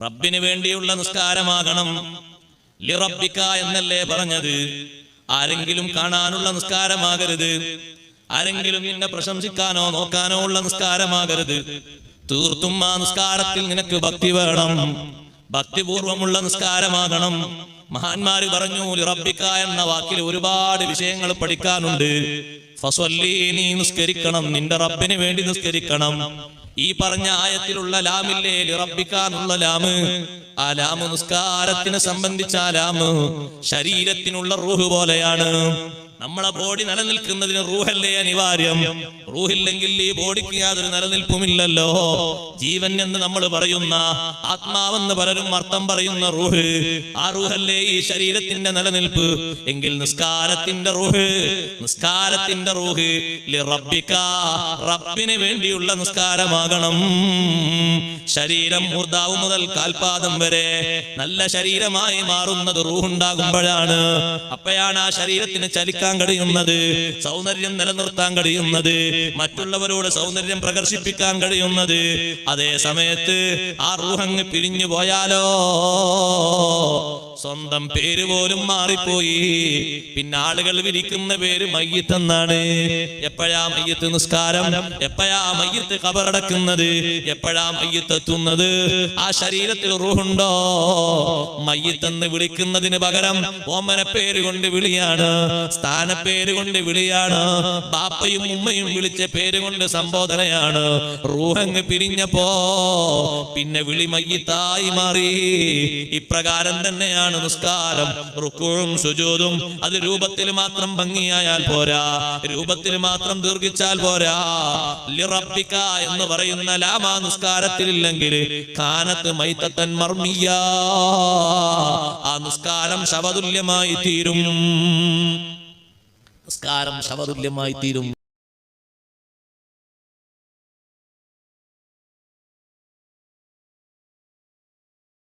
റബ്ബിന് വേണ്ടിയുള്ള നിസ്കാരമാകണം. ലിറബ്ബിക എന്നല്ലേ പറഞ്ഞത്. ആരെങ്കിലും കാണാനുള്ള നിസ്കാരമാകരുത്. ആരെങ്കിലും നിന്നെ പ്രശംസിക്കാനോ നോക്കാനോ ഉള്ള നിസ്കാരമാകരുത്. തീർത്തും ആ നിസ്കാരത്തിൽ നിനക്ക് ഭക്തി വേണം. ഭക്തിപൂർവമുള്ള നിസ്കാരമാകണം. മഹാന്മാര് പറഞ്ഞു, ലിറബ്ബിക എന്ന വാക്കിൽ ഒരുപാട് വിഷയങ്ങൾ പഠിക്കാനുണ്ട്. ഫസ്വല്ലി, നീ നിസ്കരിക്കണം, നിന്റെ റബ്ബിന് വേണ്ടി നിസ്കരിക്കണം. ഈ പറഞ്ഞ ആയത്തിലുള്ള ലാമില്ലേ, ലിറബ്ബിക എന്നുള്ള ലാമ്, ആ ലാമ് നിസ്കാരത്തിനെ സംബന്ധിച്ച ആ ലാമ് ശരീരത്തിനുള്ള റൂഹ് പോലെയാണ്. നമ്മളെ ബോഡി നിലനിൽക്കുന്നതിന് റൂഹല്ലേ അനിവാര്യം. റൂഹില്ലെങ്കിൽ ഈ ബോഡിക്ക് യാതൊരു നിലനിൽപ്പുമില്ലല്ലോ. ജീവൻ എന്ന് നമ്മൾ പറയുന്ന, ആത്മാവെന്ന് പലരും അർത്ഥം പറയുന്ന റൂഹ്, ആ റൂഹല്ലേ ഈ ശരീരത്തിന്റെ നിലനിൽപ്പ്. എങ്കിൽ നിസ്കാരത്തിന്റെ റൂഹ്, നിസ്കാരത്തിന്റെ റൂഹ് ലിറബ്ബിക, റബ്ബിന് വേണ്ടിയുള്ള നിസ്കാരമാകണം. ശരീരം മൂർധാവ് മുതൽ കാൽപാദം വരെ നല്ല ശരീരമായി മാറുന്നത് റൂഹുണ്ടാകുമ്പോഴാണ്. അപ്പോഴാണ് ആ ശരീരത്തിന് ചലിക്കാൻ കഴിയുന്നത്, സൗന്ദര്യം നിലനിർത്താൻ കഴിയുന്നത്, മറ്റുള്ളവരോട് സൗന്ദര്യം പ്രദർശിപ്പിക്കാൻ കഴിയുന്നത്. അതേ സമയത്ത് ആ റൂഹങ്ങ് പിരിഞ്ഞു പോയാലോ സ്വന്തം പേര് പോലും മാറിപ്പോയി. പിന്നെ ആളുകൾ വിളിക്കുന്ന പേര് മയ്യിത്ത് എന്നാണ്. എപ്പോഴാ മയ്യിത്ത് നിസ്കാരം, എപ്പോഴാ മയ്യിത്ത് ഖബറടക്കുന്നത്, എപ്പോഴാ മയ്യിത്ത് എത്തുന്നത്? ആ ശരീരത്തിൽ റൂഹുണ്ടോ? മയ്യിത്ത് എന്ന് വിളിക്കുന്നതിന് പകരം ഓമന പേര് കൊണ്ട് വിളിയാണ്, സ്ഥാനപ്പേര് കൊണ്ട് വിളിയാണ്, ബാപ്പയും ഉമ്മയും വിളിച്ച പേര് കൊണ്ട് സംബോധനയാണ്. റൂഹങ്ങ് പിരിഞ്ഞപ്പോ പിന്നെ വിളി മയ്യിത്തായി മാറി. ഇപ്രകാരം തന്നെയാണ് നിസ്കാരം. റുക്കൂഉം സുജൂദും അത് രൂപത്തിൽ മാത്രം ഭംഗിയായാൽ പോരാ, രൂപത്തിൽ മാത്രം ദീർഘിച്ചാൽ പോരാ. ലിറബ്ബിക എന്ന് പറയുന്ന ലാമാ നിസ്കാരത്തിലില്ലെങ്കിൽ കാനത്ത് മൈത്തൻ മർമിയ, ആ നിസ്കാരം ശവതുല്യമായി തീരും. നിസ്കാരം ശവതുല്യമായി തീരും.